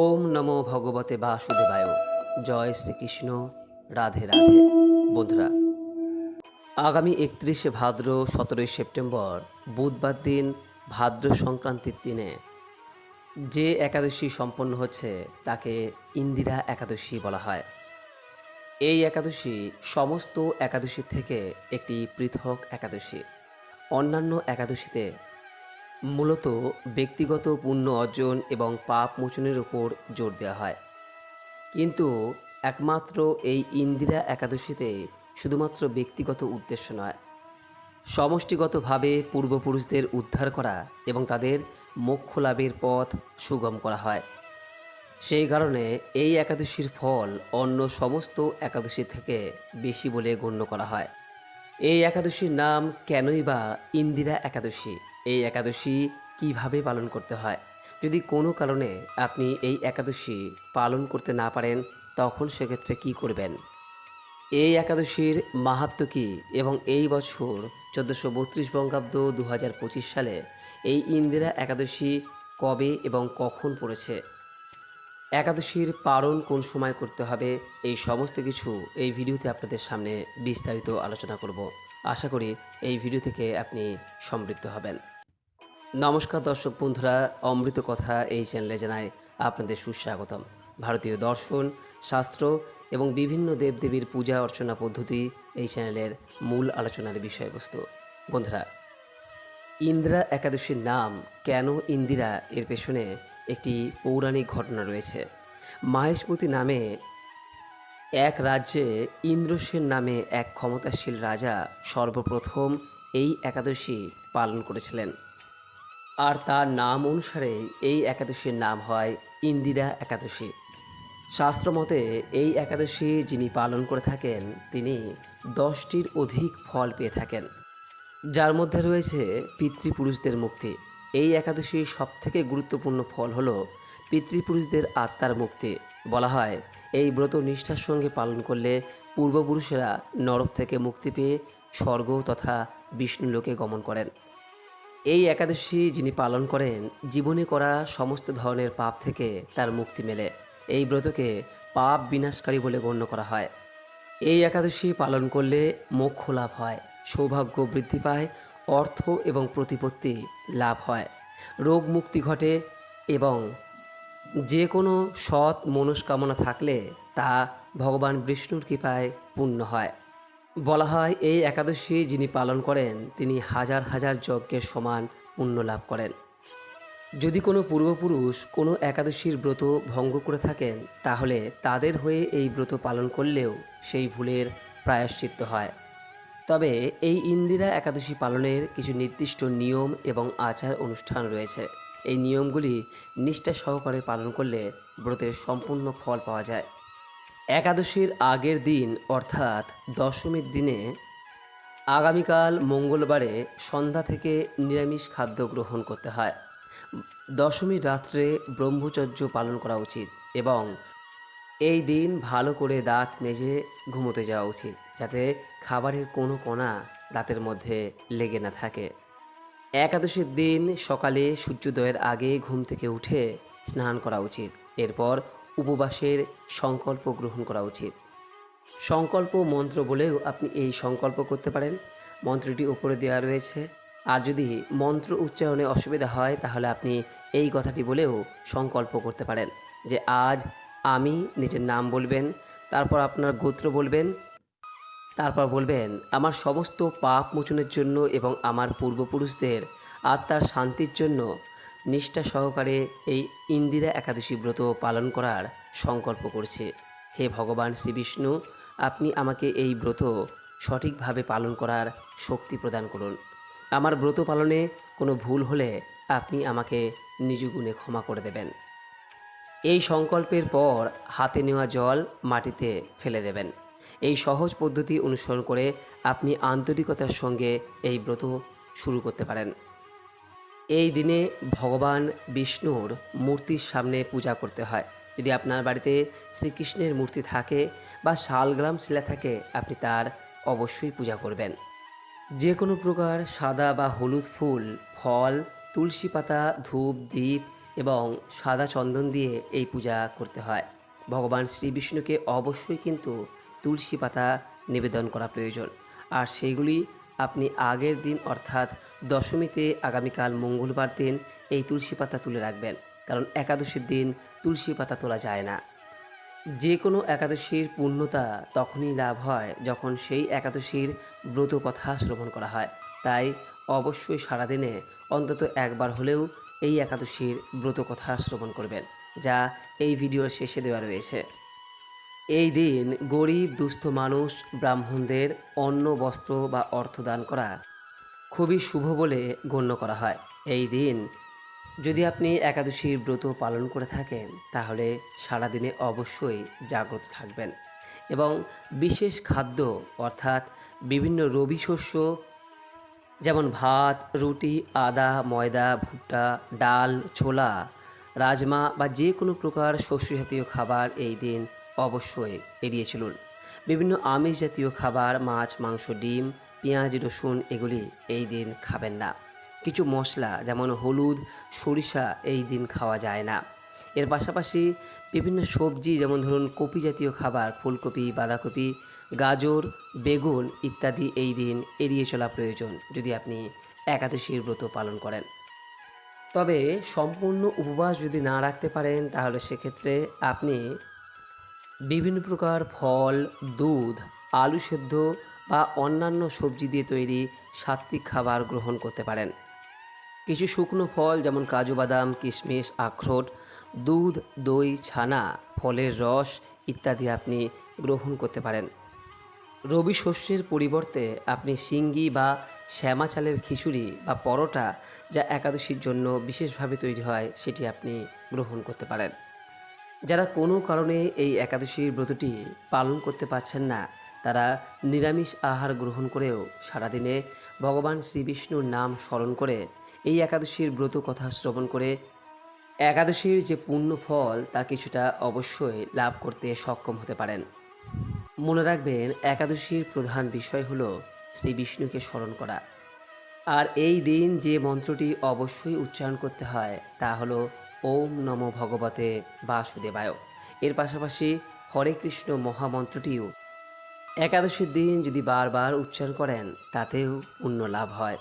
ওম নমো ভগবতে বাসুদেবায়। জয় শ্রীকৃষ্ণ। রাধে রাধে। বন্ধুরা, আগামী 31শে ভাদ্র 17ই সেপ্টেম্বর বুধবার দিন ভাদ্র সংক্রান্তির দিনে যে একাদশী সম্পন্ন হচ্ছে তাকে ইন্দিরা একাদশী বলা হয়। এই একাদশী সমস্ত একাদশীর থেকে একটি পৃথক একাদশী। অন্যান্য একাদশীতে মূলত ব্যক্তিগত পুণ্য অর্জন এবং পাপ মোচনের উপর জোর দেওয়া হয়, কিন্তু একমাত্র এই ইন্দিরা একাদশীতে শুধুমাত্র ব্যক্তিগত উদ্দেশ্য নয়, সমষ্টিগতভাবে পূর্বপুরুষদের উদ্ধার করা এবং তাদের মোক্ষ লাভের পথ সুগম করা হয়। সেই কারণে এই একাদশীর ফল অন্য সমস্ত একাদশী থেকে বেশি বলে গণ্য করা হয়। এই একাদশীর নাম কেনই বা ইন্দিরা একাদশী? এই একাদশী কিভাবে পালন করতে হয়? যদি কোনো কারণে আপনি এই একাদশী পালন করতে না পারেন, তখন সেক্ষেত্রে কি করবেন? এই একাদশীর মাহাত্ম্য কী এবং এই বছর 1432 বঙ্গাব্দ 2025 সালে এই ইন্দিরা একাদশী কবে এবং কখন পড়েছে, একাদশীর পালন কোন সময় করতে হবে, এই সমস্ত কিছু এই ভিডিওতে আপনাদের সামনে বিস্তারিত আলোচনা করব। আশা করি এই ভিডিও থেকে আপনি সমৃদ্ধ হবেন। নমস্কার দর্শক বন্ধুরা, অমৃত কথা এই চ্যানেলে জানাই আপনাদের সুস্বাগতম। ভারতীয় দর্শন, শাস্ত্র এবং বিভিন্ন দেবদেবীর পূজা অর্চনা পদ্ধতি এই চ্যানেলের মূল আলোচনার বিষয়বস্তু। বন্ধুরা, ইন্দিরা একাদশীর নাম কেন ইন্দিরা, এর পেছনে একটি পৌরাণিক ঘটনা রয়েছে। মাহেশমতি নামে এক রাজ্যে ইন্দ্রসেন নামে এক ক্ষমতাশীল রাজা সর্বপ্রথম এই একাদশী পালন করেছিলেন, আর তার নাম অনুসারে এই একাদশীর নাম হয় ইন্দিরা একাদশী। শাস্ত্রমতে এই একাদশী যিনি পালন করে থাকেন তিনি 10টির অধিক ফল পেয়ে থাকেন, যার মধ্যে রয়েছে পিতৃপুরুষদের মুক্তি। এই একাদশীর সবথেকে গুরুত্বপূর্ণ ফল হল পিতৃপুরুষদের আত্মার মুক্তি। বলা হয় এই ব্রত নিষ্ঠার সঙ্গে পালন করলে পূর্বপুরুষেরা নরক থেকে মুক্তি পেয়ে স্বর্গ তথা বিষ্ণুলোকে গমন করেন। এই একাদশী যিনি পালন করেন, জীবনে করা সমস্ত ধরনের পাপ থেকে তার মুক্তি মেলে। এই ব্রতকে পাপ বিনাশকারী বলে গণ্য করা হয়। এই একাদশী পালন করলে মোক্ষ লাভ হয়, সৌভাগ্য বৃদ্ধি পায়, অর্থ এবং প্রতিপত্তি লাভ হয়, রোগ মুক্তি ঘটে এবং যে কোনো সৎ মনস্কামনা থাকলে তা ভগবান বিষ্ণুর কৃপায় পূর্ণ হয়। বলা হয় এই একাদশী যিনি পালন করেন তিনি হাজার হাজার যজ্ঞের সমান পুণ্য লাভ করেন। যদি কোনো পূর্বপুরুষ কোনো একাদশীর ব্রত ভঙ্গ করে থাকেন, তাহলে তাদের হয়ে এই ব্রত পালন করলেও সেই ভুলের প্রায়শ্চিত্ত হয়। তবে এই ইন্দিরা একাদশী পালনের কিছু নির্দিষ্ট নিয়ম এবং আচার অনুষ্ঠান রয়েছে। এই নিয়মগুলি নিষ্ঠা সহকারে পালন করলে ব্রতের সম্পূর্ণ ফল পাওয়া যায়। একাদশীর আগের দিন অর্থাৎ দশমীর দিনে আগামীকাল মঙ্গলবারে সন্ধ্যা থেকে নিরামিষ খাদ্য গ্রহণ করতে হয়। দশমীর রাত্রে ব্রহ্মচর্য পালন করা উচিত এবং এই দিন ভালো করে দাঁত মেজে ঘুমোতে যাওয়া উচিত, যাতে খাবারের কোনো কণা দাঁতের মধ্যে লেগে না থাকে। একাদশীর দিন সকালে সূর্যোদয়ের আগে ঘুম থেকে উঠে স্নান করা উচিত। এরপর উপবাসের সংকল্প গ্রহণ করা উচিত। সংকল্প মন্ত্র বলেও আপনি এই সংকল্প করতে পারেন, মন্ত্রটি উপরে দেওয়া রয়েছে। আর যদি মন্ত্র উচ্চারণে অসুবিধা হয় তাহলে আপনি এই কথাটি বলেও সংকল্প করতে পারেন যে আজ আমি, নিজের নাম বলবেন, তারপর আপনার গোত্র বলবেন, তারপর বলবেন আমার সমস্ত পাপ মোচনের জন্য এবং আমার পূর্বপুরুষদের আত্মার শান্তির জন্য নিষ্ঠা সহকারে এই ইন্দিরা একাদশী ব্রত পালন করার সংকল্প করছি। হে ভগবান শ্রী বিষ্ণু, আপনি আমাকে এই ব্রত সঠিকভাবে পালন করার শক্তি প্রদান করুন। আমার ব্রত পালনে কোনো ভুল হলে আপনি আমাকে নিজ গুণে ক্ষমা করে দেবেন। এই সংকল্পের পর হাতে নেওয়া জল মাটিতে ফেলে দেবেন। এই সহজ পদ্ধতি অনুসরণ করে আপনি আন্তরিকতার সঙ্গে এই ব্রত শুরু করতে পারেন। এই দিনে ভগবান বিষ্ণুর মূর্তির সামনে পূজা করতে হয়। যদি আপনার বাড়িতে শ্রীকৃষ্ণের মূর্তি থাকে বা শালগ্রাম শিলা থাকে, আপনি তার অবশ্যই পূজা করবেন। যে কোনো প্রকার সাদা বা হলুদ ফুল, ফল, তুলসী পাতা, ধূপ, দ্বীপ এবং সাদা চন্দন দিয়ে এই পূজা করতে হয়। ভগবান শ্রী বিষ্ণুকে অবশ্যই কিন্তু তুলসী পাতা নিবেদন করা প্রয়োজন, আর সেইগুলি আপনি আগের দিন অর্থাৎ দশমীতে আগামীকাল মঙ্গলবার দিন এই তুলসী পাতা তুলে রাখবেন, কারণ একাদশীর দিন তুলসী পাতা তোলা যায় না। যে কোনো একাদশীর পূর্ণতা তখনই লাভ হয় যখন সেই একাদশীর ব্রত কথা শ্রবণ করা হয়। তাই অবশ্যই সারাদিনে অন্তত একবার হলেও এই একাদশীর ব্রত কথা শ্রবণ করবেন, যা এই ভিডিওর শেষে দেওয়া রয়েছে। এই দিন গরিব দুস্থ মানুষ ব্রাহ্মণদের অন্ন বস্ত্র বা অর্থ দান করা খুবই শুভ বলে গণ্য করা হয়। এই দিন যদি আপনি একাদশীর ব্রত পালন করে থাকেন তাহলে সারাদিনে অবশ্যই জাগ্রত থাকবেন এবং বিশেষ খাদ্য অর্থাৎ বিভিন্ন রবি শস্য যেমন ভাত, রুটি, আদা, ময়দা, ভুট্টা, ডাল, ছোলা, রাজমা বা যে কোনো প্রকার শস্য জাতীয় খাবার এই দিন অবশ্যই এড়িয়ে চলুন। বিভিন্ন আমিষ জাতীয় খাবার, মাছ, মাংস, ডিম, পেঁয়াজ, রসুন এগুলি এই দিন খাবেন না। কিছু মশলা যেমন হলুদ, সরিষা এই দিন খাওয়া যায় না। এর পাশাপাশি বিভিন্ন সবজি যেমন ধরুন কপি জাতীয় খাবার, ফুলকপি, বাঁধাকপি, গাজর, বেগুন ইত্যাদি এই দিন এড়িয়ে চলা প্রয়োজন যদি আপনি একাদশীর ব্রত পালন করেন। তবে সম্পূর্ণ উপবাস যদি না রাখতে পারেন তাহলে সেক্ষেত্রে আপনি বিভিন্ন প্রকার ফল, দুধ, আলু সেদ্ধ বা অন্যান্য সবজি দিয়ে তৈরি সাত্ত্বিক খাবার গ্রহণ করতে পারেন। কিছু শুকনো ফল যেমন কাজু বাদাম, কিশমিশ, আখরোট, দুধ, দই, ছানা, ফলের রস ইত্যাদি আপনি গ্রহণ করতে পারেন। রবি শস্যের পরিবর্তে আপনি সিঙ্গি বা শ্যামা চালের খিচুড়ি বা পরোটা, যা একাদশীর জন্য বিশেষভাবে তৈরি হয়, সেটি আপনি গ্রহণ করতে পারেন। যারা কোনো কারণে এই একাদশীর ব্রতটি পালন করতে পারছেন না তারা নিরামিষ আহার গ্রহণ করেও সারাদিনে ভগবান শ্রীবিষ্ণুর নাম স্মরণ করে এই একাদশীর ব্রত কথা শ্রবণ করে একাদশীর যে পুণ্য ফল তা কিছুটা অবশ্যই লাভ করতে সক্ষম হতে পারেন। মনে রাখবেন, একাদশীর প্রধান বিষয় হলো শ্রী বিষ্ণুকে স্মরণ করা, আর এই দিন যে মন্ত্রটি অবশ্যই উচ্চারণ করতে হয় তা হলো ওম নমো ভগবতে বাসুদেবায়। এর পাশাপাশি হরে কৃষ্ণ মহামন্ত্রটিও একাদশীর দিন যদি বারবার উচ্চারণ করেন তাতেও পুণ্য লাভ হয়।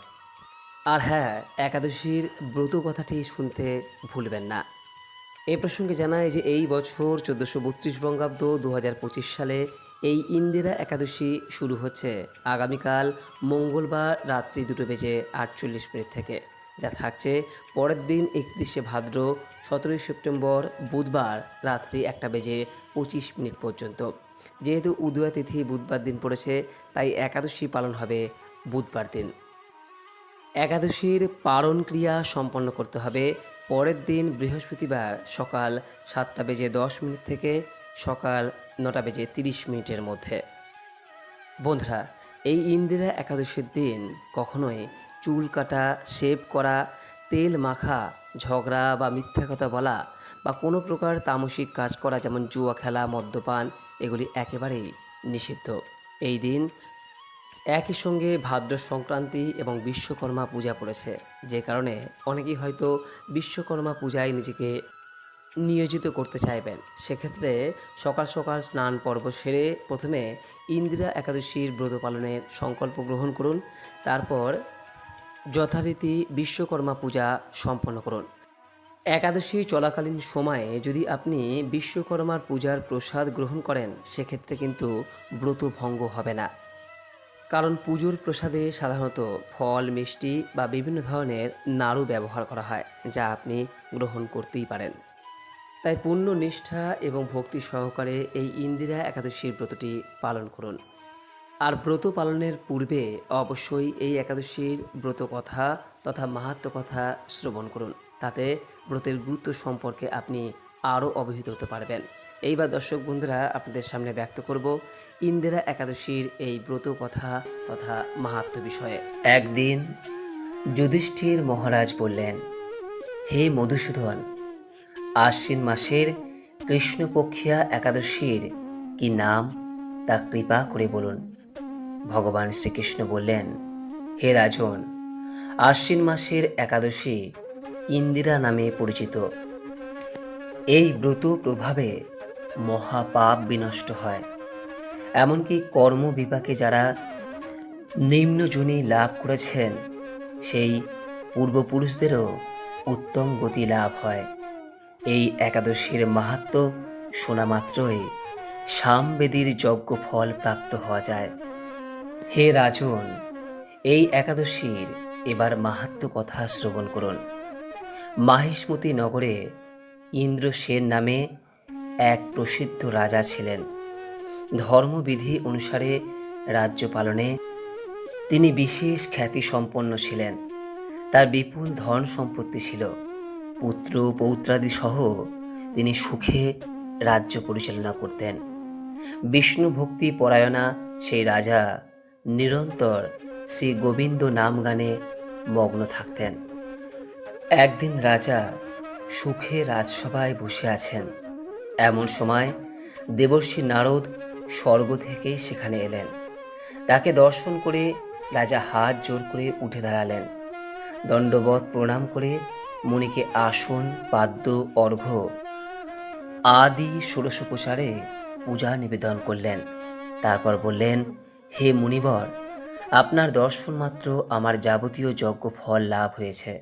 আর হ্যাঁ, একাদশীর ব্রত কথাটি শুনতে ভুলবেন না। এ প্রসঙ্গে জানায় যে এই বছর 1432 বঙ্গাব্দ 2025 সালে এই ইন্দিরা একাদশী শুরু হচ্ছে আগামীকাল মঙ্গলবার রাত্রি 2:48 থেকে, যা থাকছে পরের দিন 31শে ভাদ্র 17 সেপ্টেম্বর বুধবার রাত্রি 1:25 পর্যন্ত। যেহেতু উদয়া তিথি বুধবার দিন পড়েছে তাই একাদশী পালন হবে বুধবার দিন। একাদশীর পারণ ক্রিয়া সম্পন্ন করতে হবে পরের দিন বৃহস্পতিবার সকাল 7:10 থেকে সকাল 9:30 মধ্যে। বন্ধুরা, এই ইন্দিরা একাদশীর দিন কখনোই চুল কাটা, শেভ করা, তেল মাখা, ঝগড়া বা মিথ্যা কথা বলা বা কোনো প্রকার তামসিক কাজ করা যেমন জুয়া খেলা, মদ্যপান এগুলি একেবারেই নিষিদ্ধ। এই দিন একই সঙ্গে ভাদ্র সংক্রান্তি এবং বিশ্বকর্মা পূজা পড়েছে, যে কারণে অনেকেই হয়তো বিশ্বকর্মা পূজায় নিজেকে নিয়োজিত করতে চাইবেন। সেক্ষেত্রে সকাল সকাল স্নান পর্ব সেরে প্রথমে ইন্দিরা একাদশীর ব্রত পালনের সংকল্প গ্রহণ করুন, তারপর যথারীতি বিশ্বকর্মা পূজা সম্পন্ন করুন। একাদশী চলাকালীন সময়ে যদি আপনি বিশ্বকর্মার পূজার প্রসাদ গ্রহণ করেন সেক্ষেত্রে কিন্তু ব্রত ভঙ্গ হবে না, কারণ পুজোর প্রসাদে সাধারণত ফল, মিষ্টি বা বিভিন্ন ধরনের নাড়ু ব্যবহার করা হয়, যা আপনি গ্রহণ করতেই পারেন। তাই পূর্ণ নিষ্ঠা এবং ভক্তি সহকারে এই ইন্দিরা একাদশীর ব্রতটি পালন করুন। আর ব্রত পালনের পূর্বে অবশ্যই এই একাদশীর ব্রত কথা তথা মাহাত্ম্য কথা শ্রবণ করুন, তাতে ব্রতের গুরুত্ব সম্পর্কে আপনি আরও অবহিত হতে পারবেন। এইবার দর্শক বন্ধুরা আপনাদের সামনে ব্যক্ত করব ইন্দিরা একাদশীর এই ব্রত কথা তথা মাহাত্ম্য বিষয়ে। একদিন যুধিষ্ঠির মহারাজ বললেন, হে মধুসূদন, আশ্বিন মাসের কৃষ্ণপক্ষিয়া একাদশীর কি নাম তা কৃপা করে বলুন। ভগবান শ্রীকৃষ্ণ বললেন, হে রাজন, আশ্বিন মাসের একাদশী ইন্দিরা নামে পরিচিত। এই ব্রত প্রভাবে মহাপাপ বিনষ্ট হয়। এমনকি কর্মবিপাকে যারা নিম্নজনী লাভ করেছেন সেই পূর্বপুরুষদেরও উত্তম গতি লাভ হয়। এই একাদশীর মাহাত্ম্য শোনা মাত্রই সামবেদীর যজ্ঞ ফল প্রাপ্ত হওয়া যায়। হে রাজন, এই একাদশীর এবার মাহাত্ম্য কথা শ্রবণ করুন। মাহিষ্মতি নগরে ইন্দ্রসেন নামে এক প্রসিদ্ধ রাজা ছিলেন। ধর্মবিধি অনুসারে রাজ্য পালনে তিনি বিশেষ খ্যাতি সম্পন্ন ছিলেন। তার বিপুল ধন সম্পত্তি ছিল। পুত্র পৌত্রাদি সহ তিনি সুখে রাজ্য পরিচালনা করতেন। বিষ্ণু ভক্তি পরায়ণা সেই রাজা নিরন্তর শ্রী গোবিন্দ নাম গানে মগ্ন থাকতেন। একদিন রাজা সুখে রাজসভায় বসে আছেন। এমন সময় দেবর্ষি নারদ স্বর্গ থেকে সেখানে এলেন। তাকে দর্শন করে রাজা হাত জোর করে উঠে দাঁড়ালেন। দণ্ডবৎ প্রণাম করে মুনিকে আসন, পাদ্য, অর্ঘ্য আদি ষোড়শোপচারে পূজা নিবেদন করলেন। তারপর বললেন, হে মুনিবর, আপনার দর্শন মাত্র আমার যাবতীয় যজ্ঞ ফল লাভ হয়েছে।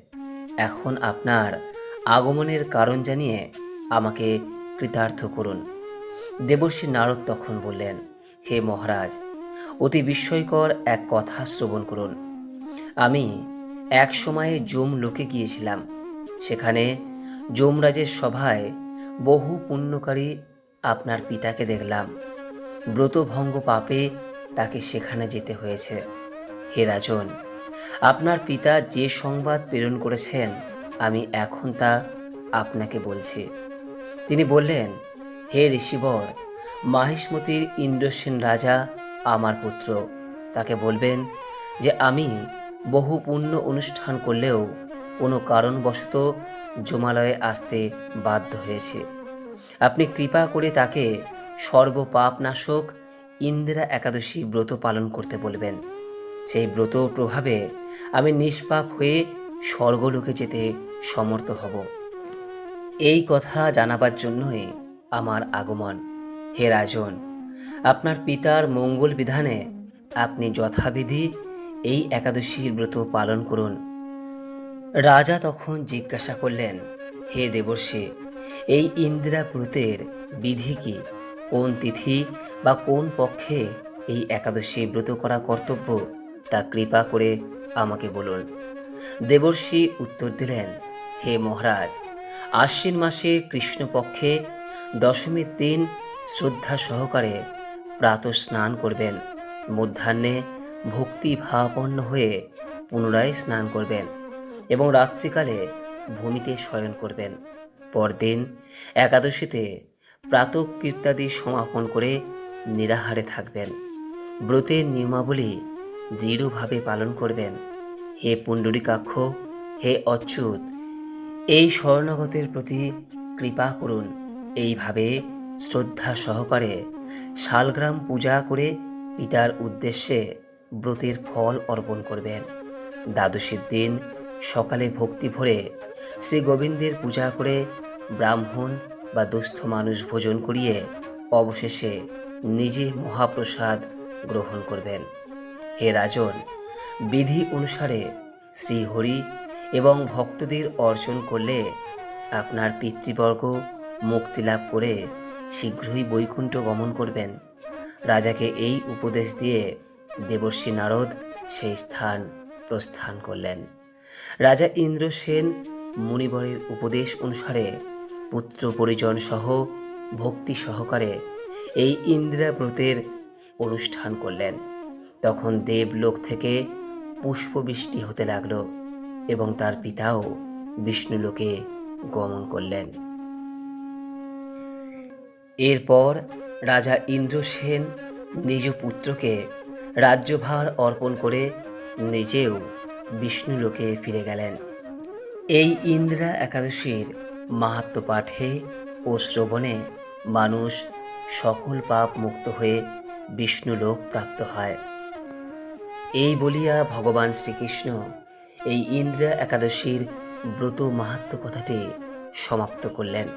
এখন আপনার আগমনের কারণ জানিয়ে আমাকে কৃতার্থ করুন। দেবর্ষি নারদ তখন বললেন, হে মহারাজ, অতি বিস্ময়কর এক কথা শ্রবণ করুন। আমি এক সময়ে যমলোকে গিয়েছিলাম। সেখানে যমরাজের সভায় বহু পুণ্যকারী আপনার পিতাকে দেখলাম। ব্রতভঙ্গ পাপে তাকে সেখানে যেতে হয়েছে। হে রাজন, আপনার পিতা যে সংবাদ প্রেরণ করেছেন আমি এখন তা আপনাকে বলছি। তিনি বললেন, হে ঋষিবর, মাহিষ্মতির ইন্দ্রসেন রাজা আমার পুত্র। তাকে বলবেন যে আমি বহু পুণ্য অনুষ্ঠান করলেও কোনো কারণবশত যমালয়ে আসতে বাধ্য হয়েছে। আপনি কৃপা করে তাকে সর্বপাপনাশক ইন্দিরা একাদশী ব্রত পালন করতে বলবেন। সেই ব্রত প্রভাবে আমি নিষ্পাপ হয়ে স্বর্গলোকে যেতে সমর্থ হব। এই কথা জানাবার জন্যই আমার আগমন। হে রাজন, আপনার পিতার মঙ্গল বিধানে আপনি যথাবিধি এই একাদশীর ব্রত পালন করুন। রাজা তখন জিজ্ঞাসা করলেন, হে দেবর্ষি, এই ইন্দিরা ব্রতের বিধি কি? কোন তিথি বা কোন পক্ষে এই একাদশী ব্রত করা কর্তব্য তা কৃপা করে আমাকে বলুন। দেবর্ষি উত্তর দিলেন, হে মহারাজ, আশ্বিন মাসে কৃষ্ণপক্ষে দশমীর দিন শ্রদ্ধা সহকারে প্রাতঃ স্নান করবেন। মধ্যাহ্নে ভক্তি ভাবাপন্ন হয়ে পুনরায় স্নান করবেন এবং রাত্রিকালে ভূমিতে শয়ন করবেন। পরদিন একাদশীতে প্রাতঃকৃত্যাদি সমাপন করে নিরাহারে থাকবেন। ব্রতের নিয়মাবলী দৃঢ়ভাবে পালন করবেন। হে পুণ্ডরীকাক্ষ, হে অচ্যুত, এই শরণাগতের প্রতি কৃপা করুন। এইভাবে শ্রদ্ধা সহকারে শালগ্রাম পূজা করে পিতার উদ্দেশ্যে ব্রতের ফল অর্পণ করবেন। দ্বাদশীর দিন সকালে ভক্তি ভরে শ্রী গোবিন্দের পূজা করে ব্রাহ্মণ বা দুস্থ মানুষ ভোজন করিয়ে অবশেষে নিজে মহাপ্রসাদ গ্রহণ করবেন। হে রাজন, বিধি অনুসারে শ্রীহরি এবং ভক্তদের অর্জন করলে আপনার পিতৃবর্গ মুক্তি লাভ করে শীঘ্রই বৈকুণ্ঠ গমন করবেন। রাজাকে এই উপদেশ দিয়ে দেবর্ষি নারদ সেই স্থান প্রস্থান করলেন। রাজা ইন্দ্রসেন মুনিবরের উপদেশ অনুসারে পুত্র পরিজন সহ ভক্তি সহকারে এই ইন্দিরা ব্রতের অনুষ্ঠান করলেন। তখন দেবলোক থেকে পুষ্পবৃষ্টি হতে লাগল এবং তার পিতাও বিষ্ণুলোকে গমন করলেন। এরপর রাজা ইন্দ্রসেন নিজ পুত্রকে রাজ্যভার অর্পণ করে নিজেও বিষ্ণুলোকে ফিরে গেলেন। এই ইন্দিরা একাদশীর মাহাত্ম্য পাঠে ও শ্রবণে মানুষ সকল পাপ মুক্ত হয়ে বিষ্ণুলোক প্রাপ্ত হয়। এই বলিয়া ভগবান শ্রীকৃষ্ণ এই ইন্দিরা একাদশীর ব্রত মাহাত্ম্য কথাটি সমাপ্ত করলেন।